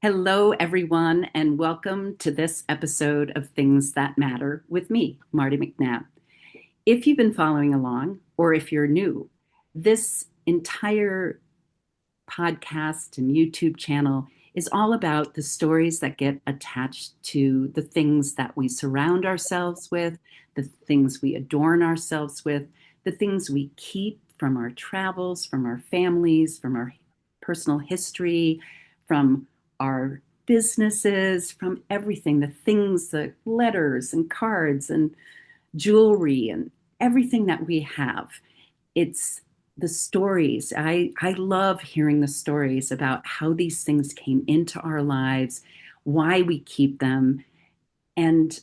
Hello, everyone, and welcome to this episode of Things That Matter with me, Marty McNabb. If you've been following along, or if you're new, this entire podcast and YouTube channel is all about the stories that get attached to the things that we surround ourselves with, the things we adorn ourselves with, the things we keep from our travels, from our families, from our personal history, from our businesses, from everything, the things, the letters and cards and jewelry and everything that we have. It's the stories. I love hearing the stories about how these things came into our lives, why we keep them, and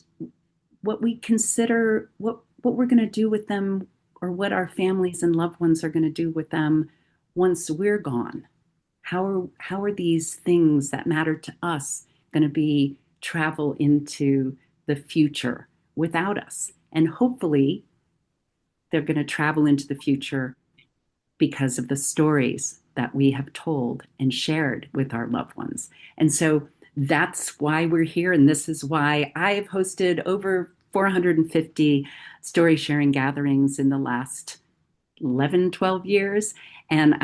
what we consider what we're going to do with them, or what our families and loved ones are going to do with them once we're gone. How are these things that matter to us going to be travel into the future without us? And hopefully they're going to travel into the future because of the stories that we have told and shared with our loved ones. And so that's why we're here. And this is why I've hosted over 450 story sharing gatherings in the last 11, 12 years. And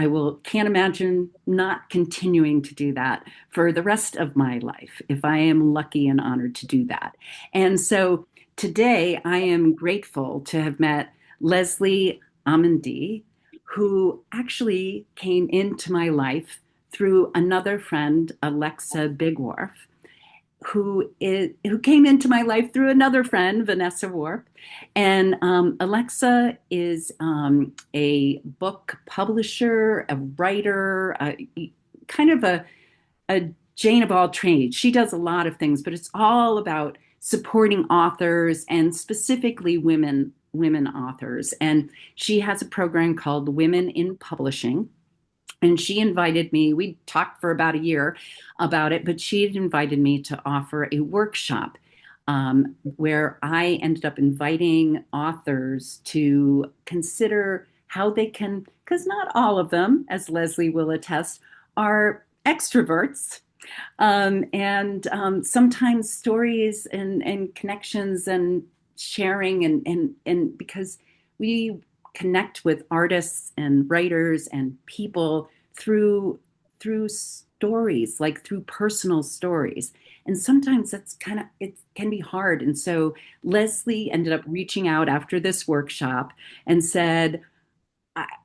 can't imagine not continuing to do that for the rest of my life if I am lucky and honored to do that. And so today I am grateful to have met Leslie Ahmadi, who actually came into my life through another friend, Alexa Bigwarf, who came into my life through another friend, Vanessa Warp. And Alexa is a book publisher, a writer, kind of a Jane of all trades. She does a lot of things, but it's all about supporting authors and specifically women authors. And she has a program called Women in Publishing. And she invited me, we talked for about a year about it, but she had invited me to offer a workshop where I ended up inviting authors to consider how they can, because not all of them, as Leslie will attest, are extroverts. And sometimes stories and connections and sharing and because we connect with artists and writers and people through stories, like through personal stories. And sometimes it can be hard. And so Leslie ended up reaching out after this workshop and said,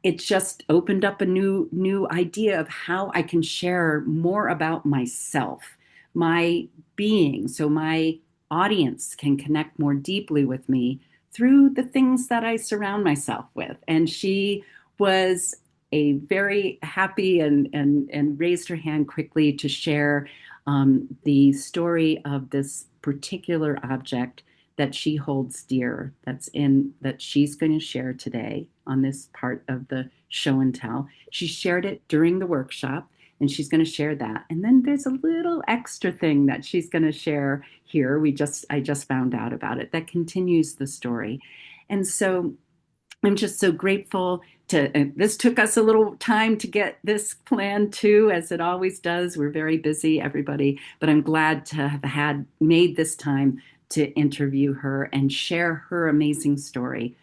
it just opened up a new idea of how I can share more about myself, my being, so my audience can connect more deeply with me through the things that I surround myself with. And she was a very happy and raised her hand quickly to share the story of this particular object that she holds dear, that she's going to share today on this part of the show and tell. She shared it during the workshop, and she's going to share that. And then there's a little extra thing that she's going to share here. I just found out about it, that continues the story. And so I'm just so grateful this took us a little time to get this planned too, as it always does. We're very busy, everybody, but I'm glad to have made this time to interview her and share her amazing story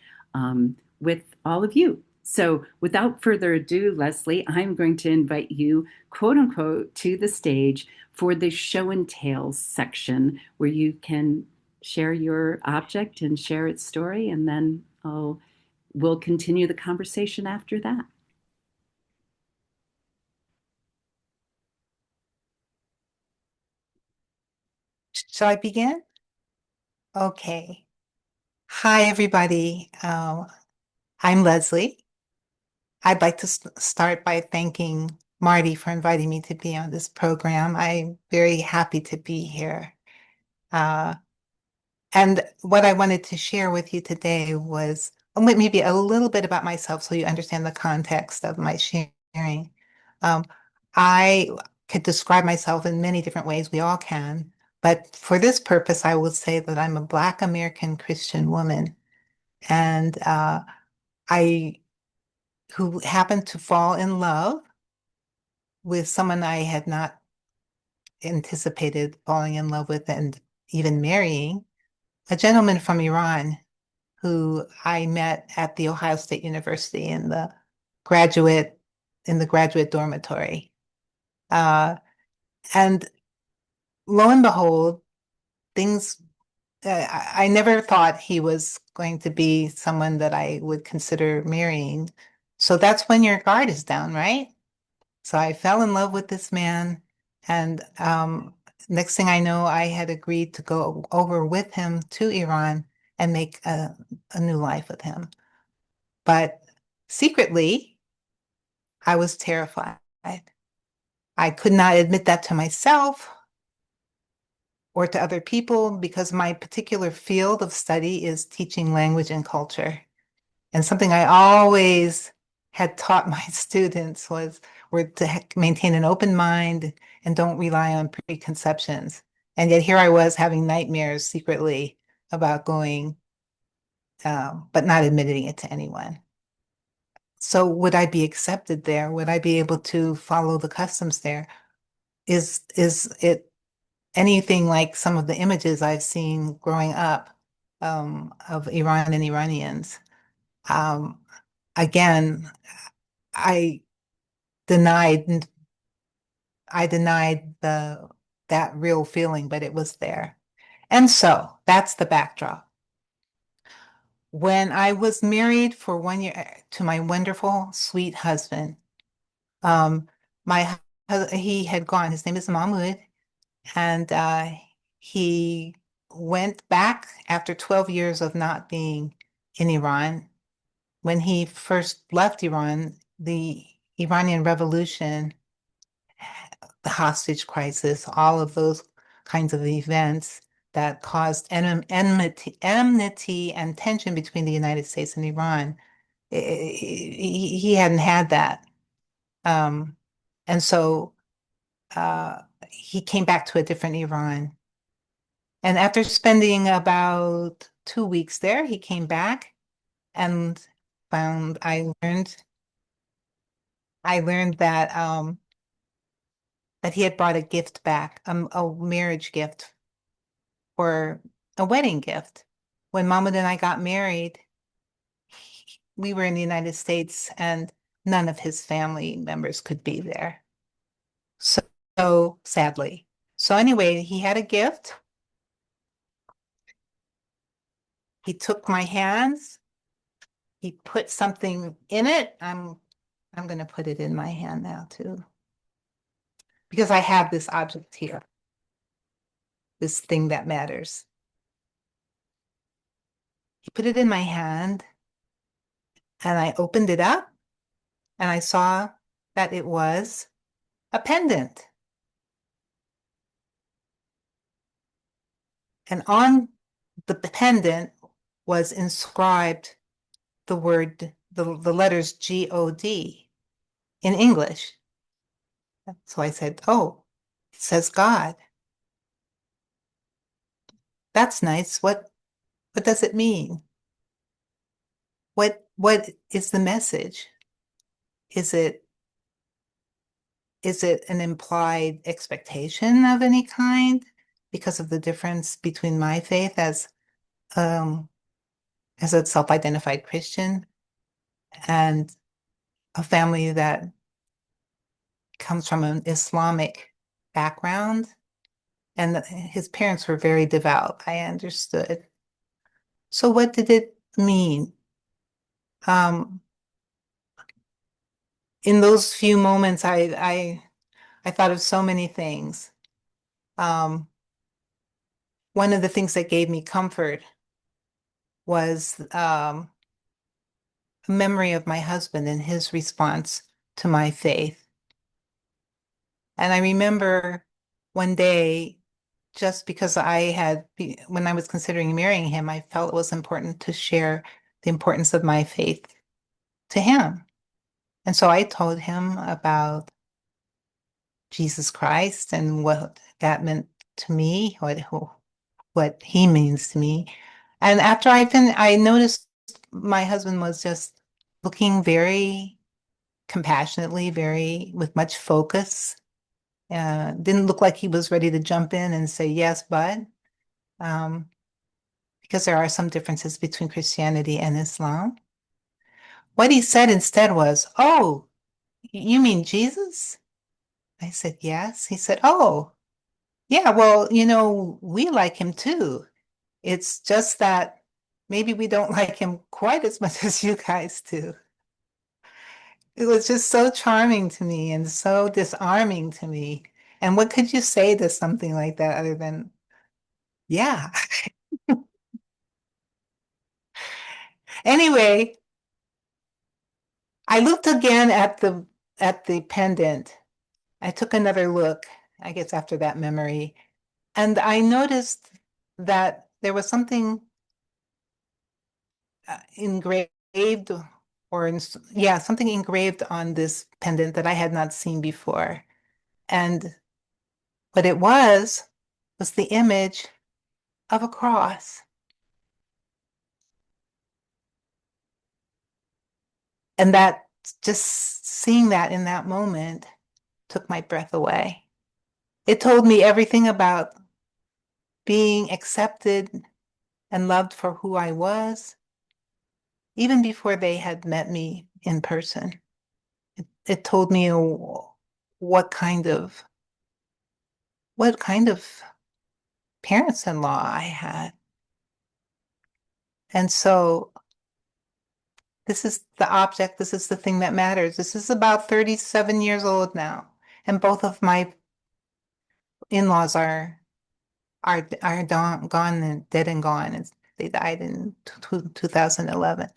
with all of you. So without further ado, Leslie, I'm going to invite you, quote unquote, to the stage for the show and tales section where you can share your object and share its story, and then we'll continue the conversation after that. Shall I begin? Okay. Hi, everybody. I'm Leslie. I'd like to start by thanking Marty for inviting me to be on this program. I'm very happy to be here. Uh, and what I wanted to share with you today was maybe a little bit about myself so you understand the context of my sharing. Um, I could describe myself in many different ways. We all can. But for this purpose, I would say that I'm a Black American Christian woman, and I who happened to fall in love with someone I had not anticipated falling in love with and even marrying a gentleman from Iran who I met at the Ohio State University graduate in the graduate dormitory. Uh, and lo and behold, things I never thought he was going to be someone that I would consider marrying. So that's when your guard is down, right? So I fell in love with this man, and next thing I know, I had agreed to go over with him to Iran and make a new life with him. But secretly, I was terrified. I could not admit that to myself or to other people because my particular field of study is teaching language and culture. And something I always had taught my students were to maintain an open mind and don't rely on preconceptions. And yet here I was having nightmares secretly about going, but not admitting it to anyone. So would I be accepted there? Would I be able to follow the customs there? Is it anything like some of the images I've seen growing up of Iran and Iranians? Um, again, I denied I denied the that real feeling, but it was there. And so that's the backdrop. When I was married for 1 year to my wonderful, sweet husband, um, my he had gone. His name is Mahmoud, and he went back after 12 years of not being in Iran. When he first left Iran, the Iranian Revolution, the hostage crisis, all of those kinds of events that caused enmity and tension between the United States and Iran. He hadn't had that. Um, and so he came back to a different Iran. And after spending about 2 weeks there, he came back and found I learned that he had brought a gift back, a marriage gift or a wedding gift. When Mahmoud and I got married, we were in the United States and none of his family members could be there. So sadly. So anyway, he had a gift. He took my hands. He put something in it. I'm going to put it in my hand now too, because I have this object here, this thing that matters. He put it in my hand and I opened it up and I saw that it was a pendant. And on the pendant was inscribed the letters God in English. So I said, oh, it says God. That's nice. What does it mean? What is the message? Is it an implied expectation of any kind because of the difference between my faith um, as a self-identified Christian and a family that comes from an Islamic background? And his parents were very devout. I understood. So what did it mean? Um, in those few moments, I thought of so many things. Um, one of the things that gave me comfort was a memory of my husband and his response to my faith. And I remember one day, just because when I was considering marrying him, I felt it was important to share the importance of my faith to him. And so I told him about Jesus Christ and what that meant to me, what he means to me. And after I noticed my husband was just looking very compassionately, very with much focus Didn't look like he was ready to jump in and say, yes, but um, because there are some differences between Christianity and Islam. What he said instead was, oh, you mean Jesus? I said, yes. He said, oh, yeah, well, we like him too. It's just that maybe we don't like him quite as much as you guys do. It was just so charming to me and so disarming to me. And what could you say to something like that other than, yeah. Anyway, I looked again at the pendant. I took another look, I guess after that memory, and I noticed that there was something engraved yeah, something engraved on this pendant that I had not seen before. And what it was the image of a cross. And that just seeing that in that moment took my breath away. It told me everything about being accepted and loved for who I was, even before they had met me in person. It told me what kind of what kind of parents-in-law I had. And so this is the object, this is the thing that matters. This is about 37 years old now. And both of my in-laws are gone and dead and gone. And they died in 2011.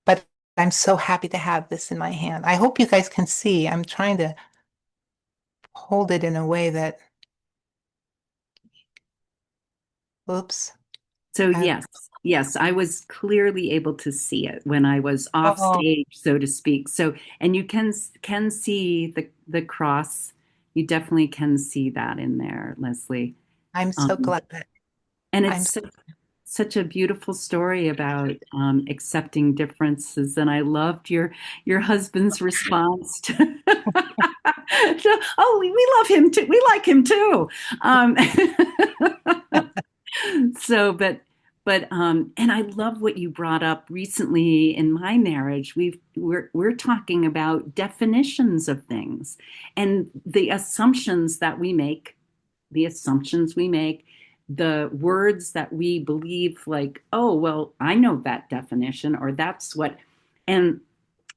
But I'm so happy to have this in my hand. I hope you guys can see. I'm trying to hold it in a way that, oops. So I, yes, I was clearly able to see it when I was off oh, stage, so to speak. So, and you can see the cross. You definitely can see that in there, Leslie. I'm so Um, glad that and I'm it's such a beautiful story about accepting differences. And I loved your husband's response to, oh, we love him too. We like him too. Um, so, and I love what you brought up recently in my marriage. We're talking about definitions of things and the assumptions we make, the words that we believe, like, oh, well, I know that definition, or that's what. And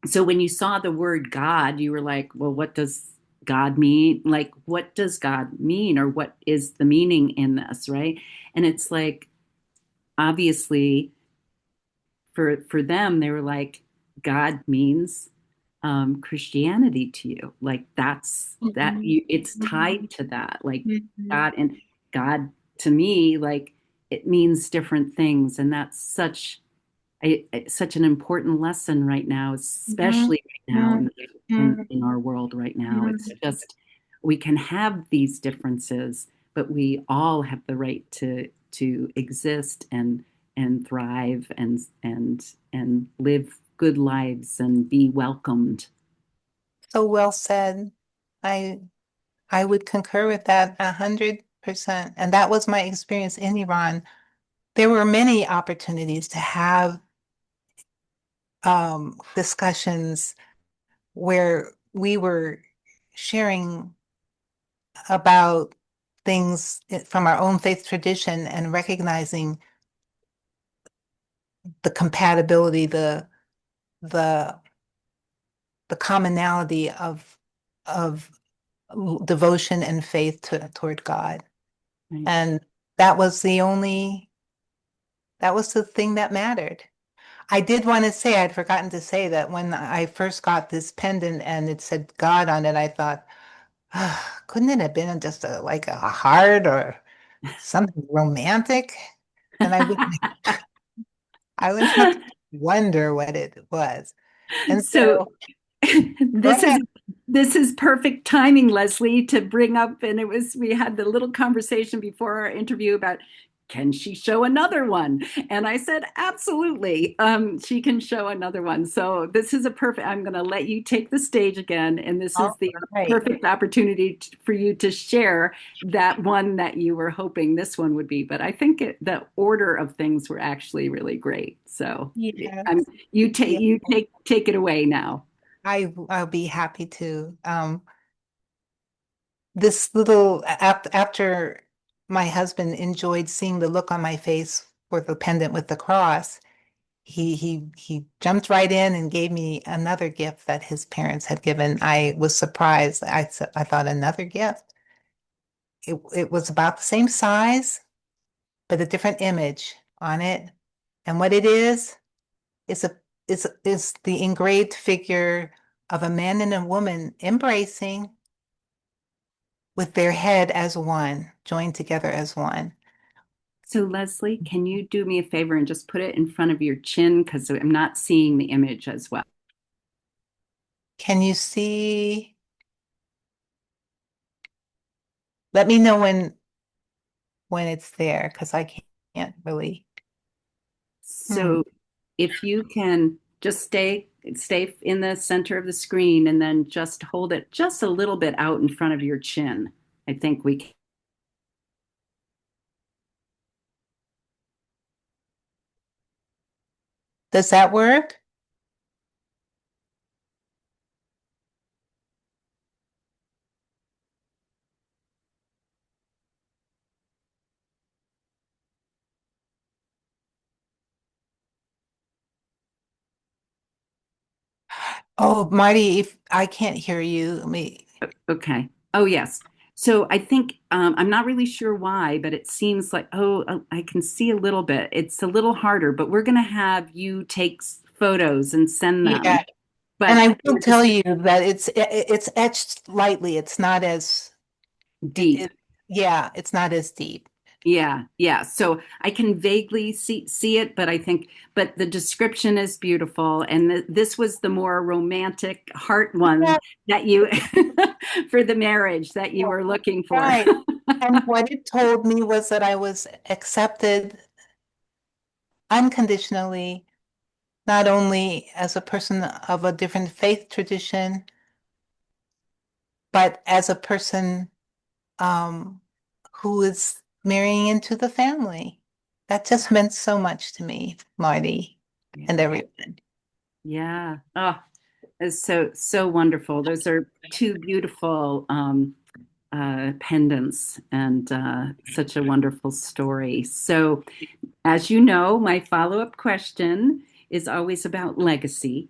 so when you saw the word God, you were like, well, what does God mean? Like, what does God mean? Or what is the meaning in this, right? And it's like, obviously, for them, they were like, God means Christianity to you. Like it's tied to that. Like Mhm. God and God to me, like it means different things, and that's such an important lesson right now, Mhm. especially right now Mhm. in our world right now. It's Mhm. just we can have these differences, but we all have the right to exist and thrive and live good lives and be welcomed. So well said. I I would concur with that 100%. And that was my experience in Iran. There were many opportunities to have discussions where we were sharing about things from our own faith tradition and recognizing the compatibility, the the commonality of devotion and faith toward God. Right. And that was that was the thing that mattered. I did want to say, I'd forgotten to say that when I first got this pendant and it said God on it, I thought, "Ah, couldn't it have been just like a heart or something romantic?" And I would have to wonder what it was. And So so, go this is ahead. this is perfect timing, Leslie, to bring up, and we had the little conversation before our interview about can she show another one? And I said, absolutely. She can show another one. So this is a perfect, I'm going to let you take the stage again. And this is All the right. perfect opportunity for you to share that one that you were hoping this one would be. But I think the order of things were actually really great. So I'm, Yes. you take, Yeah. take it away now. I'll be happy to. This little after my husband enjoyed seeing the look on my face for the pendant with the cross, he jumped right in and gave me another gift that his parents had given. I was surprised. I thought another gift. It was about the same size, but a different image on it. And what it is a is the engraved figure of a man and a woman embracing with their head as one, joined together as one. So, Leslie, can you do me a favor and just put it in front of your chin? Because I'm not seeing the image as well. Can you see? Let me know when it's there because I can't really. Hmm. So, if you can just stay in the center of the screen and then just hold it just a little bit out in front of your chin, I think we can. Does that work? Oh, Marty, if I can't hear you, let me. Okay. Oh, yes. So I think I'm not really sure why, but it seems like, I can see a little bit. It's a little harder, but we're going to have you take photos and send them. Yeah, and But I will tell you that it's etched lightly. It's not as it, deep. it yeah, it's not as deep. Yeah, yeah. So I can vaguely see it, but I think, but the description is beautiful, and this was the more romantic heart one Yeah, that you for the marriage that you were looking for. right. And what it told me was that I was accepted unconditionally, not only as a person of a different faith tradition, but as a person um, who is marrying into the family. That just meant so much to me, Marty, and Yeah, everyone. yeah. Oh, it's so wonderful. Those are two beautiful pendants and such a wonderful story. So, as you know, my follow-up question is always about legacy,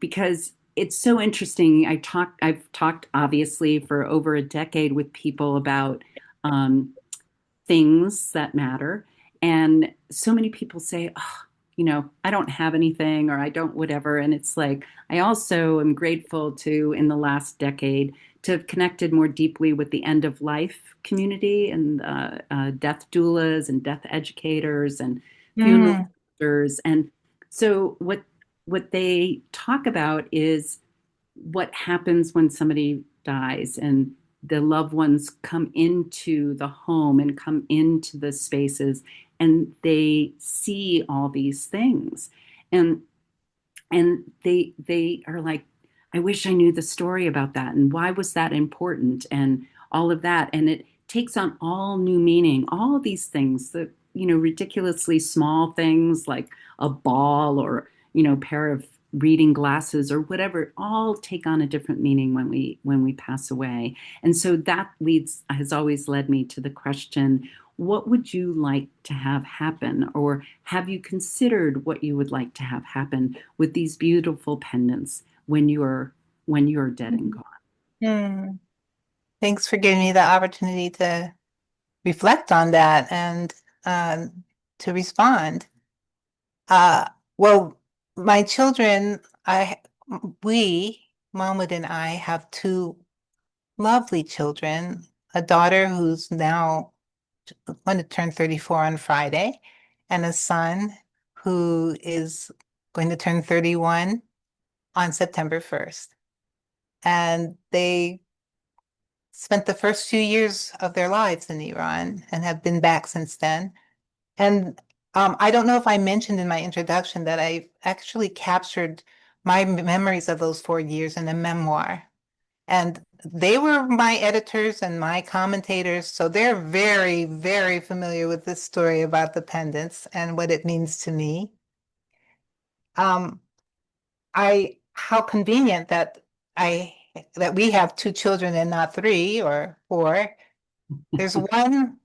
because it's so interesting. I've talked obviously for over a decade with people about um, things that matter. And so many people say, oh, I don't have anything or I don't whatever. And it's like, I also am grateful to, in the last decade, to have connected more deeply with the end of life community and death doulas and death educators and funeral Mm, directors. And so what they talk about is what happens when somebody dies and the loved ones come into the home and come into the spaces and they see all these things and they are like, I wish I knew the story about that and why was that important and all of that, and it takes on all new meaning, all these things that, ridiculously small things like a ball or, pair of reading glasses or whatever, all take on a different meaning when we pass away. And so that leads has always led me to the question, what would you like to have happen, or have you considered what you would like to have happen with these beautiful pendants when you're dead and gone? mm. Thanks for giving me the opportunity to reflect on that and to respond. Uh, well, my children, we, Mahmoud and I, have two lovely children, a daughter who's now going to turn 34 on Friday, and a son who is going to turn 31 on September 1st. And they spent the first few years of their lives in Iran and have been back since then. And I don't know if I mentioned in my introduction that I actually captured my memories of those 4 years in a memoir. And they were my editors and my commentators, so they're very, very familiar with this story about the pendants and what it means to me. Um, how convenient that I that we have two children and not three or four. There's one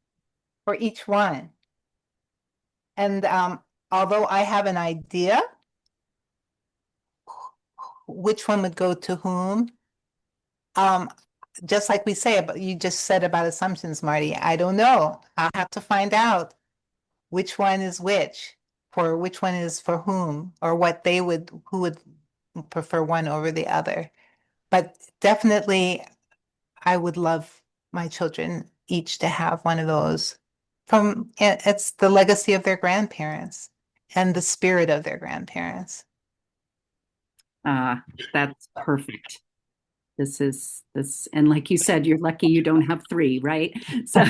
for each one. And although I have an idea which one would go to whom, um, just like we say about you just said about assumptions, Marty, I don't know. I'll have to find out which one is which one is for whom, or who would prefer one over the other. But definitely, I would love my children each to have one of those. It's the legacy of their grandparents and the spirit of their grandparents. Uh, that's perfect. This, and like you said, you're lucky you don't have three, right? So,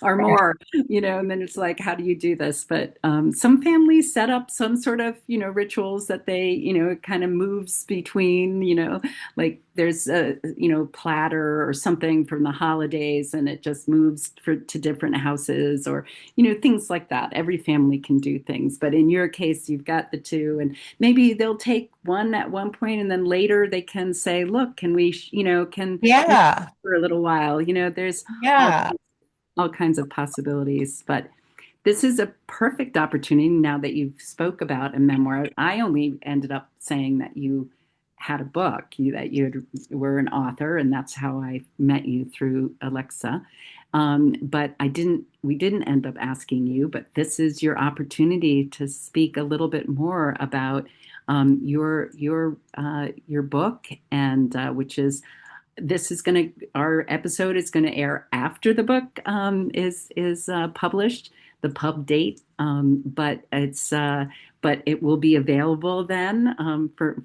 or more, and then it's like, how do you do this? But some families set up some sort of, rituals that they, it kind of moves between, like there's a, platter or something from the holidays and it just moves to different houses or, things like that. Every family can do things. But in your case, you've got the two, and maybe they'll take one at one point and then later they can say, look, can we, can we Yeah, for a little while, there's all, yeah. all kinds of possibilities. But this is a perfect opportunity now that you've spoke about a memoir. I only ended up saying that you had a book, that were an author, and that's how I met you through Alexa. But we didn't end up asking you, but this is your opportunity to speak a little bit more about your book, and which is our episode is going to air after the book is published, the pub date, but it will be available then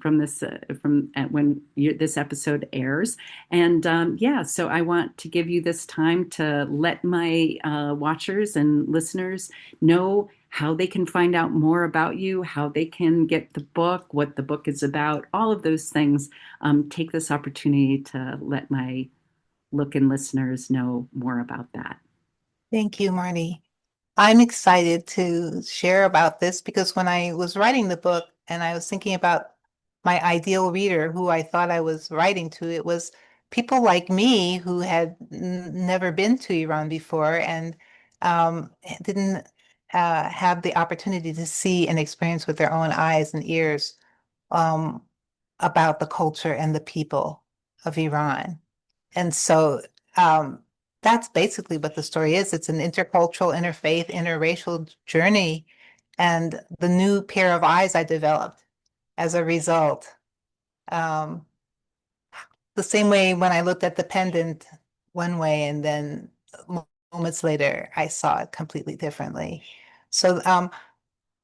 from this from when this episode airs. And yeah, so I want to give you this time to let my watchers and listeners know how they can find out more about you, how they can get the book, what the book is about, all of those things. Take this opportunity to let my look and listeners know more about that. Thank you, Marty. I'm excited to share about this because when I was writing the book and I was thinking about my ideal reader, who I thought I was writing to, it was people like me who had never been to Iran before and didn't have the opportunity to see and experience with their own eyes and ears um, about the culture and the people of Iran. And so um, that's basically what the story is. It's an intercultural, interfaith, interracial journey. And the new pair of eyes I developed as a result. Um, the same way when I looked at the pendant one way and then moments later, I saw it completely differently. So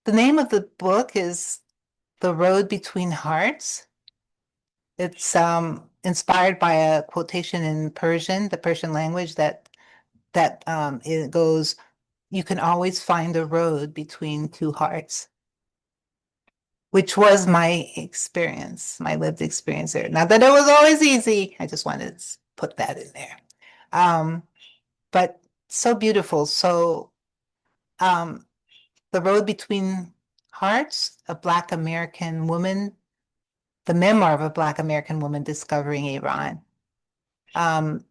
the name of the book is The Road Between Hearts. It's inspired by a quotation in Persian, the Persian language that it goes, you can always find a road between two hearts, which was my experience, my lived experience there. Not that it was always easy. I just wanted to put that in there. Um, but so beautiful. So um, The Road Between Hearts, a Black American woman, the memoir of a Black American woman discovering Iran. Um,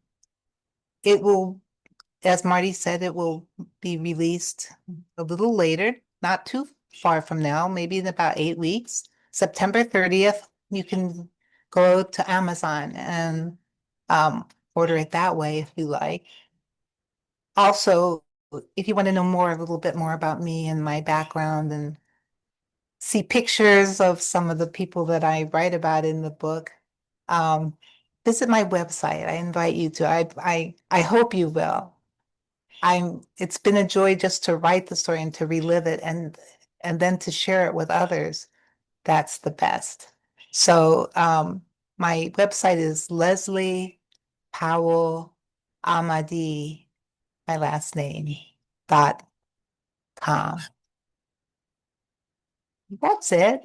it will As Marty said, it will be released a little later, not too far from now, maybe in about 8 weeks. September 30th, you can go to Amazon and order it that way if you like. Also, if you want to know a little bit more about me and my background and see pictures of some of the people that I write about in the book, um, visit my website. I invite you to. I hope you will. It's been a joy just to write the story and to relive it and then to share it with others. That's the best. So my website is Leslie Powell Ahmadi, my last name, .com. That's it.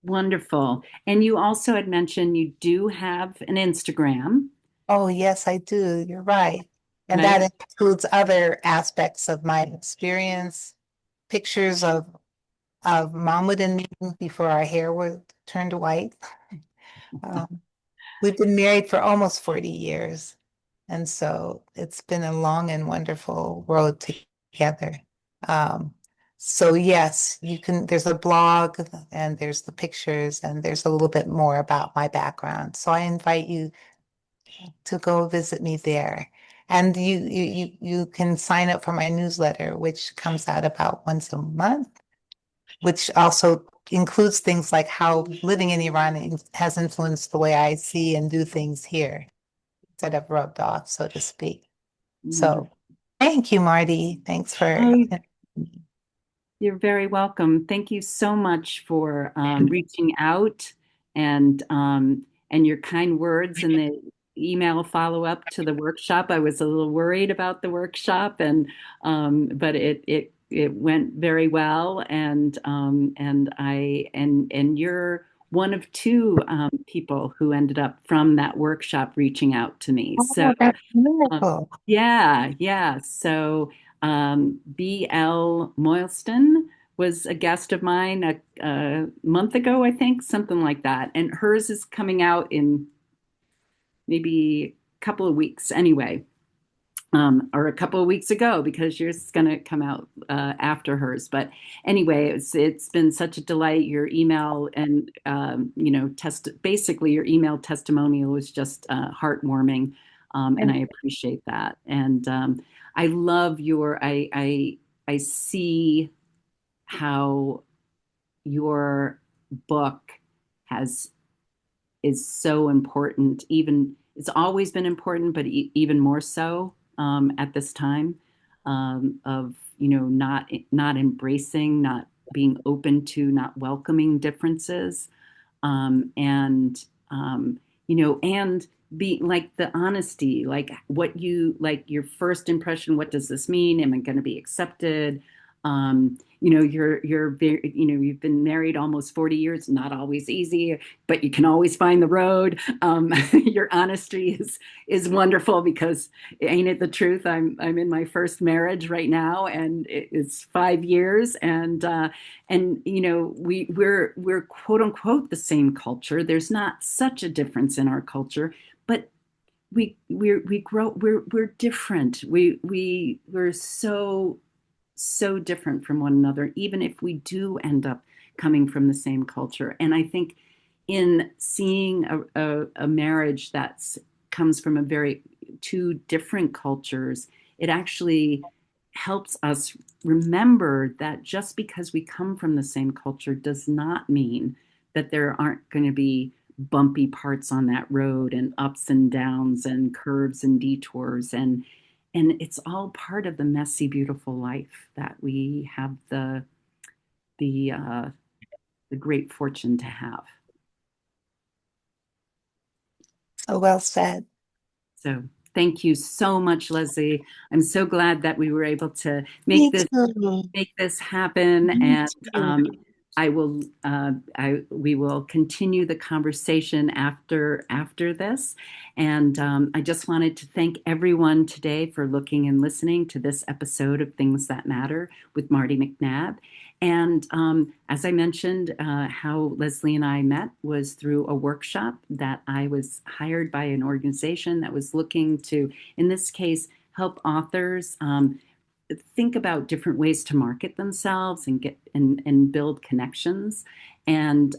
Wonderful. And you also had mentioned you do have an Instagram, Oh, yes, I do. You're right. And right? that includes other aspects of my experience, pictures of Mahmoud and me before our hair was turned white. Um, we've been married for almost 40 years. And so it's been a long and wonderful road together. Um, so yes, there's a blog and there's the pictures and there's a little bit more about my background. So I invite you to go visit me there. And you can sign up for my newsletter, which comes out about once a month, which also includes things like how living in Iran has influenced the way I see and do things here, that have rubbed off, so to speak. So Wonderful. thank you, Marty. Thanks for Oh, you're very welcome. Thank you so much for reaching out and your kind words and the email follow up to the workshop. I was a little worried about the workshop, and but it went very well, and you're one of two people who ended up from that workshop reaching out to me. So Oh, that's um, wonderful. yeah, yeah. So B.L. Moilston was a guest of mine a month ago, I think, something like that. And hers is coming out in maybe a couple of weeks anyway, or a couple of weeks ago because yours is going to come out after hers. But anyway, it's been such a delight. Your email and basically your email testimonial was just heartwarming, and I appreciate that. And I love I see how your book has is so important. Even it's always been important, but even more so at this time of not embracing, not being open to, not welcoming differences, and and be like the honesty, like what you like your first impression. What does this mean? Am I going to be accepted? You're very, you've been married almost 40 years, not always easy, but you can always find the road. Your honesty is wonderful because ain't it the truth? I'm in my first marriage right now, and it's 5 years, and we're quote unquote the same culture. There's not such a difference in our culture, but we grow we're different. We're so different from one another, even if we do end up coming from the same culture. And I think in seeing a marriage that's comes from a very two different cultures, it actually helps us remember that just because we come from the same culture does not mean that there aren't going to be bumpy parts on that road and ups and downs and curves and detours, and it's all part of the messy beautiful life that we have the uh, the great fortune to have. So well said. So thank you so much, Leslie. I'm so glad that we were able to Me too. make this happen, Me and too. we will continue the conversation after this. And I just wanted to thank everyone today for looking and listening to this episode of Things That Matter with Marty McNabb. And as I mentioned, how Leslie and I met was through a workshop that I was hired by an organization that was looking to, in this case, help authors think about different ways to market themselves and get and build connections. And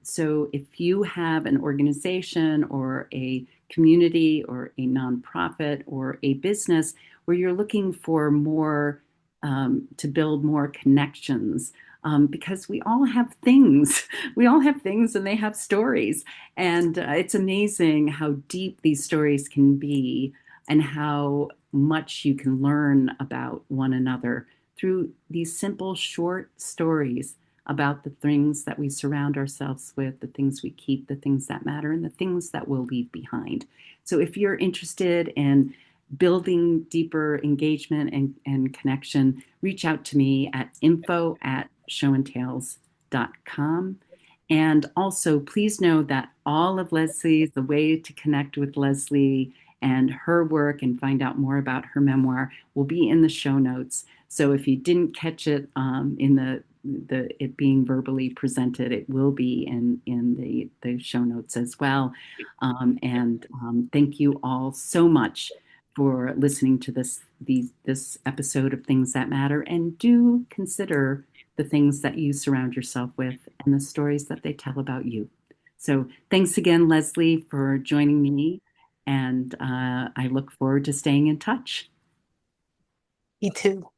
so if you have an organization or a community or a nonprofit or a business where you're looking for more to build more connections, because we all have things. We all have things and they have stories. And it's amazing how deep these stories can be and how much you can learn about one another through these simple, short stories about the things that we surround ourselves with, the things we keep, the things that matter, and the things that we'll leave behind. So if you're interested in building deeper engagement and connection, reach out to me at info@showandtales.com. And also, please know that all of Leslie's, the way to connect with Leslie and her work and find out more about her memoir will be in the show notes. So if you didn't catch it in the it being verbally presented, it will be in the show notes as well. Thank you all so much for listening to this episode of Things That Matter, and do consider the things that you surround yourself with and the stories that they tell about you. So thanks again, Leslie, for joining me, and I look forward to staying in touch. Me too.